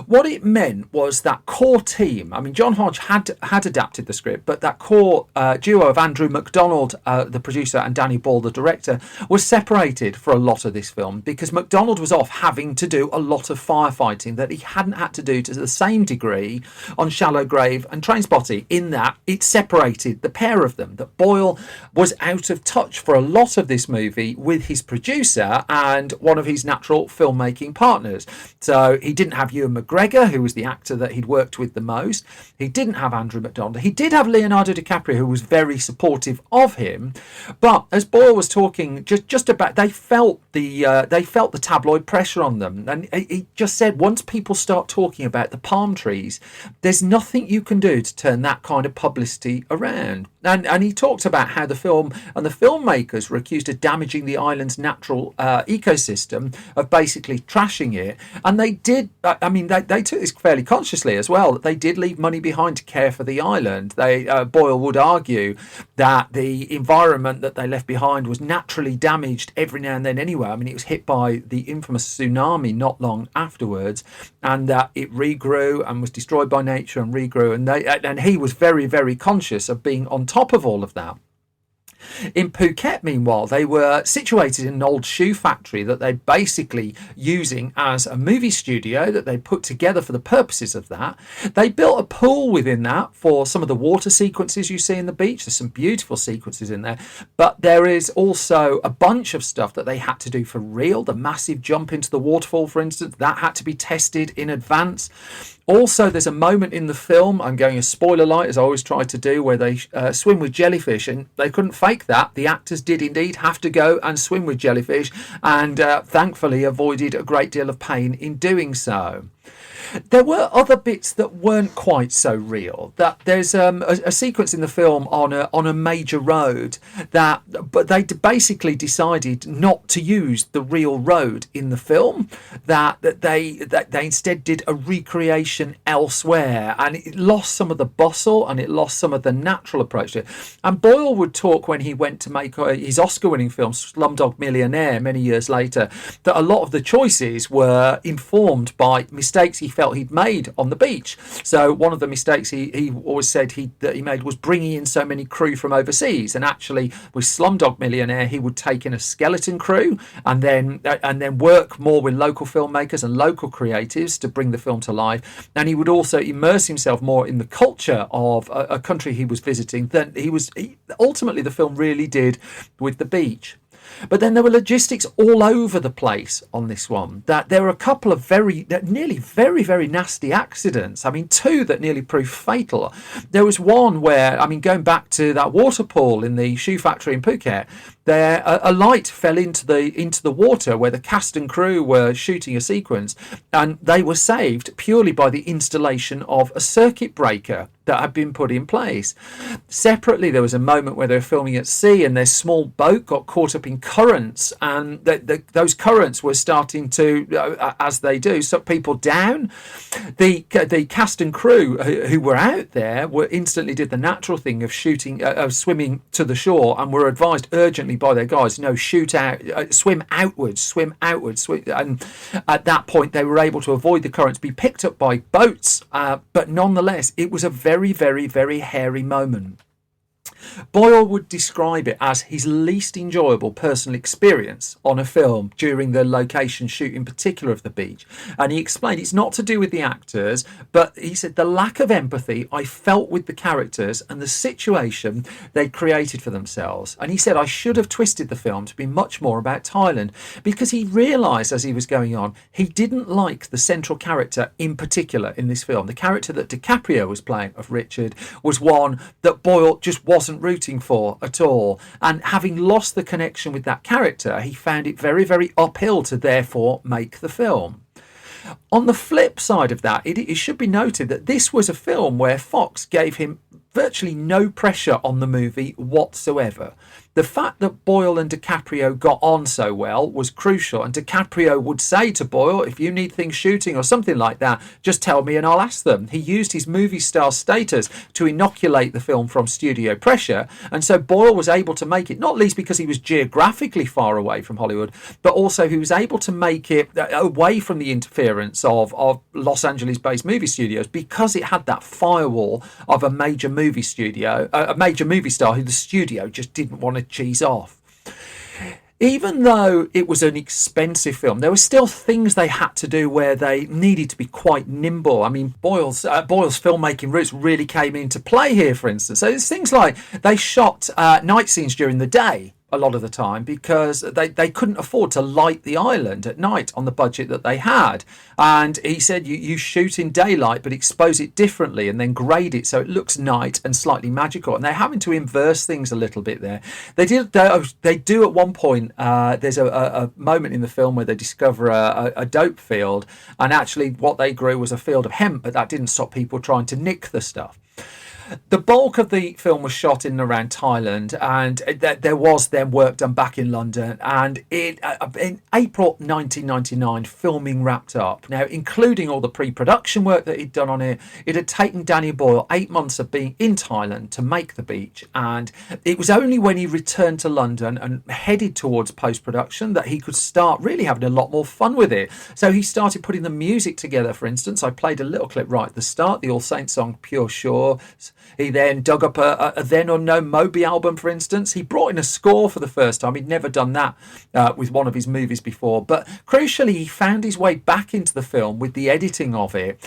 What it meant was that core team, John Hodge had adapted the script, but that core duo of Andrew McDonald, the producer, and Danny Boyle, the director, was separated for a lot of this film because McDonald was off having to do a lot of firefighting that he hadn't had to do to the same degree on Shallow Grave and Trainspotting, in that it separated the pair of them, that Boyle was out of touch for a lot of this movie with his producer and one of his natural filmmaking partners. So he didn't have Ewan McGregor, who was the actor that he'd worked with the most. He didn't have Andrew McDonald. He did have Leonardo DiCaprio, who was very supportive of him. But as Boyle was talking just about, they felt the tabloid pressure on them, and he just said once people start talking about the palm trees, there's nothing you can do to turn that kind of publicity around. And he talked about how the film and the filmmakers were accused of damaging the island's natural ecosystem, of basically trashing it. And they did, they took this fairly consciously as well, that they did leave money behind to care for the island. Boyle would argue that the environment that they left behind was naturally damaged every now and then anyway. It was hit by the infamous tsunami not long afterwards, and that it regrew and was destroyed by nature and regrew. And he was very, very conscious of being on top of all of that. In Phuket, meanwhile, they were situated in an old shoe factory that they're basically using as a movie studio that they put together for the purposes of that. They built a pool within that for some of the water sequences you see in the beach. There's some beautiful sequences in there, but there is also a bunch of stuff that they had to do for real. The massive jump into the waterfall, for instance, that had to be tested in advance. Also, there's a moment in the film, I'm going a spoiler light as I always try to do, where they swim with jellyfish, and they couldn't fake that. The actors did indeed have to go and swim with jellyfish, and thankfully avoided a great deal of pain in doing so. There were other bits that weren't quite so real. That there's a sequence in the film on a major road but they basically decided not to use the real road in the film. That they instead did a recreation elsewhere, and it lost some of the bustle and it lost some of the natural approach to it. And Boyle would talk when he went to make his Oscar-winning film Slumdog Millionaire many years later, that a lot of the choices were informed by mistakes he felt he'd made on the beach. So one of the mistakes he always said that he made was bringing in so many crew from overseas. And actually, with Slumdog Millionaire, he would take in a skeleton crew and then work more with local filmmakers and local creatives to bring the film to life. And he would also immerse himself more in the culture of a country he was visiting than ultimately the film really did with the beach. But then there were logistics all over the place on this one. That there were a couple of nearly very, very nasty accidents. I mean, two that nearly proved fatal. There was one where, I mean, going back to that water pool in the shoe factory in Phuket, there a light fell into the water where the cast and crew were shooting a sequence, and they were saved purely by the installation of a circuit breaker that had been put in place. Separately, there was a moment where they were filming at sea and their small boat got caught up in currents, and those currents were starting to, as they do, suck people down. The cast and crew who were out there instantly did the natural thing of swimming to the shore, and were advised urgently by their guys, swim outwards. And at that point, they were able to avoid the currents, be picked up by boats, but nonetheless, it was a very, very, very hairy moment. Boyle would describe it as his least enjoyable personal experience on a film during the location shoot, in particular of the beach. And he explained it's not to do with the actors, but he said the lack of empathy I felt with the characters and the situation they created for themselves. And he said I should have twisted the film to be much more about Thailand, because he realised as he was going on, he didn't like the central character in particular in this film. The character that DiCaprio was playing of Richard was one that Boyle just wasn't rooting for at all, and having lost the connection with that character, he found it very, very uphill to therefore make the film. On the flip side of that, it should be noted that this was a film where Fox gave him virtually no pressure on the movie whatsoever. The fact that Boyle and DiCaprio got on so well was crucial, and DiCaprio would say to Boyle, if you need things shooting or something like that, just tell me and I'll ask them. He used his movie star status to inoculate the film from studio pressure, and so Boyle was able to make it, not least because he was geographically far away from Hollywood, but also he was able to make it away from the interference of Los Angeles-based movie studios, because it had that firewall of a major movie studio, a major movie star who the studio just didn't want to cheese off. Even though it was an expensive film, there were still things they had to do where they needed to be quite nimble. I mean, Boyle's filmmaking roots really came into play here, for instance. So there's things like they shot night scenes during the day a lot of the time, because they couldn't afford to light the island at night on the budget that they had. And he said you shoot in daylight but expose it differently and then grade it so it looks night and slightly magical. And they're having to inverse things a little bit there. They do at one point, there's a moment in the film where they discover a dope field, and actually what they grew was a field of hemp, but that didn't stop people trying to nick the stuff. The bulk of the film was shot in and around Thailand, and there was then work done back in London. And in April 1999, filming wrapped up. Now, including all the pre-production work that he'd done on it, it had taken Danny Boyle 8 months of being in Thailand to make the beach. And it was only when he returned to London and headed towards post-production that he could start really having a lot more fun with it. So he started putting the music together. For instance, I played a little clip right at the start, the All Saints song Pure Shore. He then dug up a then unknown Moby album, for instance. He brought in a score for the first time. He'd never done that with one of his movies before. But crucially, he found his way back into the film with the editing of it.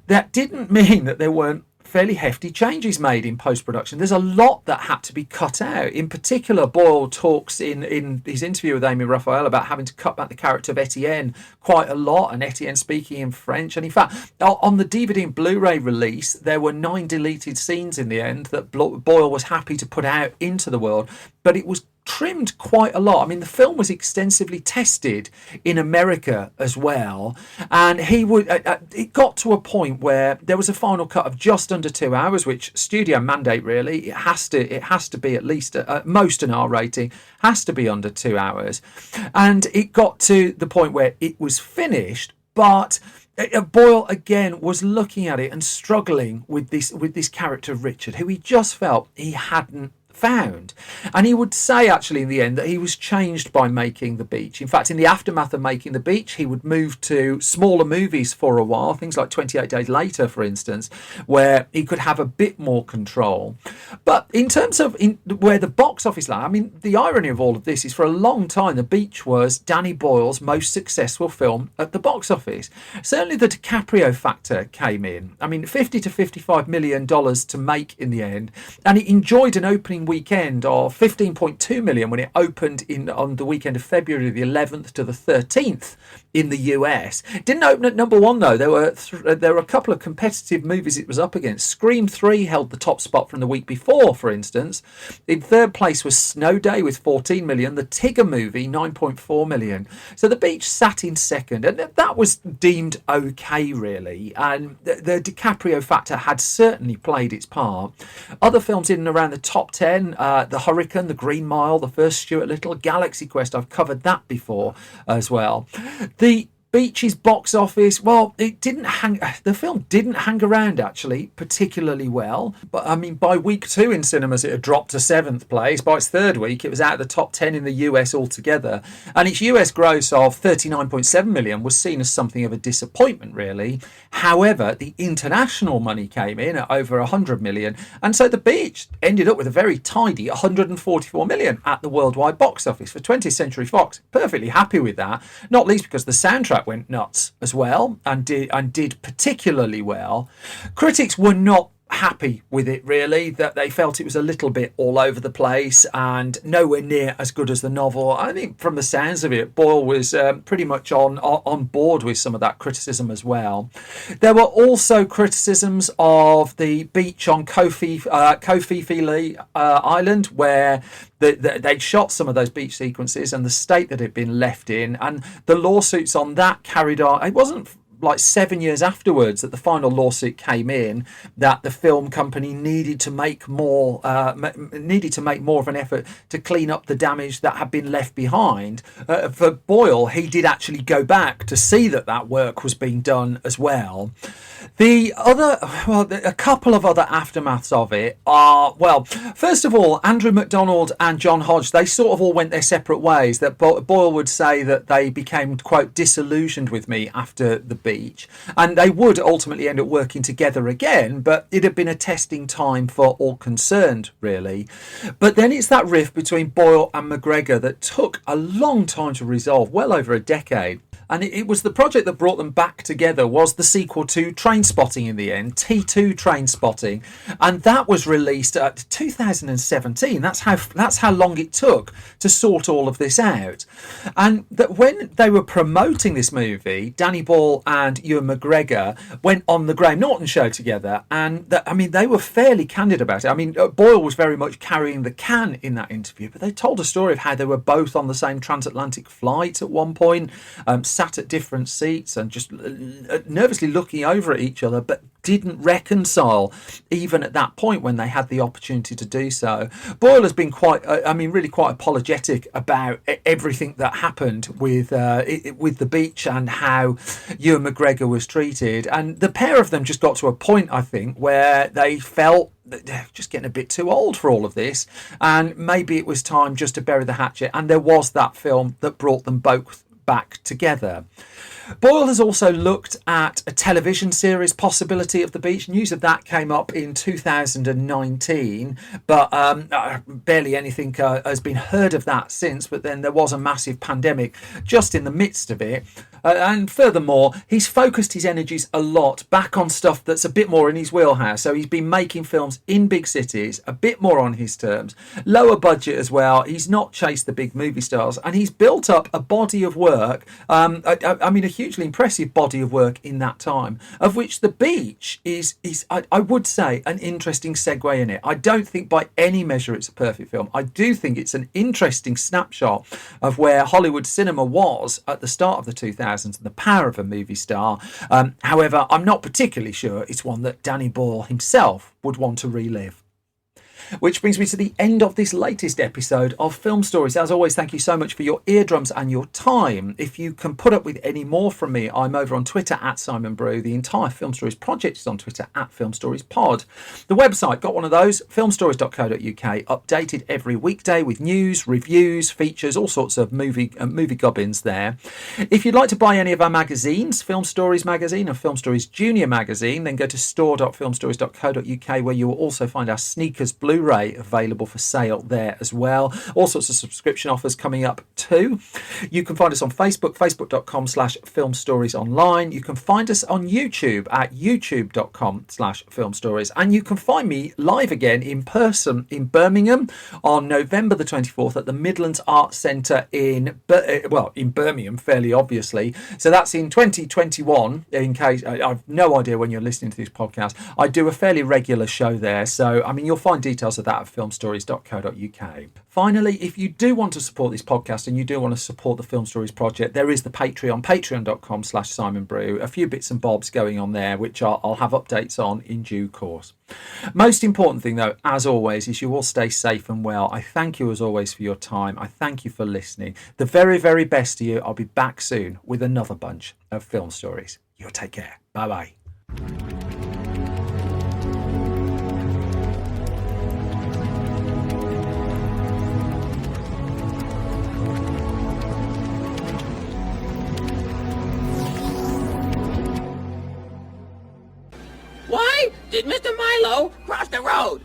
That didn't mean that there weren't fairly hefty changes made in post-production. There's a lot that had to be cut out. In particular, Boyle talks in his interview with Amy Raphael about having to cut back the character of Etienne quite a lot, and Etienne speaking in French. And in fact, on the DVD and Blu-ray release, there were 9 deleted scenes in the end that Boyle was happy to put out into the world, but it was trimmed quite a lot. I mean, the film was extensively tested in America as well, and it got to a point where there was a final cut of just under 2 hours, which studio mandate really. It has to be at least at most an R rating, has to be under 2 hours, and it got to the point where it was finished, but Boyle again was looking at it and struggling with this character of Richard, who he just felt he hadn't found. And he would say actually in the end that he was changed by making The Beach. In fact, in the aftermath of making The Beach, he would move to smaller movies for a while, things like 28 Days Later, for instance, where he could have a bit more control. But in terms of where the box office landed, I mean, the irony of all of this is for a long time, The Beach was Danny Boyle's most successful film at the box office. Certainly the DiCaprio factor came in. I mean, $50 to $55 million to make in the end, and it enjoyed an opening weekend of 15.2 million when it opened on the weekend of February the 11th to the 13th in the US. It didn't open at number 1 though. There were a couple of competitive movies it was up against. Scream 3 held the top spot from the week before, for instance. In third place was Snow Day with 14 million. The Tigger movie 9.4 million. So The Beach sat in second, and that was deemed okay really. And the DiCaprio factor had certainly played its part. Other films in and around the top 10. The Hurricane, The Green Mile, The First Stuart Little, Galaxy Quest, I've covered that before as well. The Beach's box office, well, the film didn't hang around actually particularly well, but I mean by week 2 in cinemas it had dropped to 7th place. By its third week it was out of the top 10 in the US altogether, and its US gross of 39.7 million was seen as something of a disappointment really. However, the international money came in at over 100 million, and so The Beach ended up with a very tidy 144 million at the worldwide box office for 20th Century Fox. Perfectly happy with that, not least because the soundtrack went nuts as well and did particularly well. Critics were not happy with it really, that they felt it was a little bit all over the place and nowhere near as good as the novel. I think from the sounds of it, Boyle was pretty much on board with some of that criticism as well. There were also criticisms of The Beach on Kofi Island, where they'd shot some of those beach sequences and the state that it had been left in, and the lawsuits on that carried on. It wasn't like 7 years afterwards that the final lawsuit came in that the film company needed to make more of an effort to clean up the damage that had been left behind. For Boyle, he did actually go back to see that work was being done as well. A couple of other aftermaths of it are, well, first of all, Andrew MacDonald and John Hodge, they sort of all went their separate ways. That Boyle would say that they became, quote, disillusioned with me after The Beach, and they would ultimately end up working together again, but it had been a testing time for all concerned, really. But then it's that rift between Boyle and McGregor that took a long time to resolve, well over a decade. And it was the project that brought them back together was the sequel to Trainspotting in the end, T2 Trainspotting, and that was released at 2017. That's how long it took to sort all of this out. And that when they were promoting this movie, Danny Boyle and Ewan McGregor went on the Graham Norton show together, and they were fairly candid about it. I mean, Boyle was very much carrying the can in that interview, but they told a story of how they were both on the same transatlantic flight at one point, sat at different seats and just nervously looking over at each other, but didn't reconcile even at that point when they had the opportunity to do so. Boyle has been really quite apologetic about everything that happened with The Beach and how Ewan McGregor was treated, and the pair of them just got to a point, I think, where they felt they're just getting a bit too old for all of this, and maybe it was time just to bury the hatchet. And there was that film that brought them both back together. Boyle has also looked at a television series possibility of the beach. News of that came up in 2019, but barely anything has been heard of that since. But then there was a massive pandemic just in the midst of it. And furthermore, he's focused his energies a lot back on stuff that's a bit more in his wheelhouse. So he's been making films in big cities, a bit more on his terms, lower budget as well. He's not chased the big movie stars, and he's built up a body of work. I mean, a hugely impressive body of work in that time, of which The Beach is I would say, an interesting segue in it. I don't think by any measure it's a perfect film. I do think it's an interesting snapshot of where Hollywood cinema was at the start of the 2000s and the power of a movie star. However, I'm not particularly sure it's one that Danny Boyle himself would want to relive. Which brings me to the end of this latest episode of Film Stories. As always, thank you so much for your eardrums and your time. If you can put up with any more from me, I'm over on Twitter at Simon Brew. The entire Film Stories project is on Twitter at Film Stories Pod. The website, got one of those, filmstories.co.uk, updated every weekday with news, reviews, features, all sorts of movie gubbins there. If you'd like to buy any of our magazines, Film Stories Magazine and Film Stories Junior Magazine, then go to store.filmstories.co.uk, where you will also find our Sneakers Blu-ray available for sale there as well. All sorts of subscription offers coming up too. You can find us on Facebook, facebook.com/filmstoriesonline. You can find us on YouTube at youtube.com/filmstories. And you can find me live again in person in Birmingham on November the 24th at the Midlands Arts Centre in Birmingham, fairly obviously. So that's in 2021, in case I've no idea when you're listening to this podcast. I do a fairly regular show there. So, I mean, you'll find details of that at filmstories.co.uk. Finally, if you do want to support this podcast and you do want to support the Film Stories project, there is the Patreon, patreon.com/Simon Brew. A few bits and bobs going on there, which I'll have updates on in due course. Most important thing, though, as always, is you all stay safe and well. I thank you, as always, for your time. I thank you for listening. The very, very best to you. I'll be back soon with another bunch of Film Stories. You take care. Bye-bye. Why did Mr. Milo cross the road?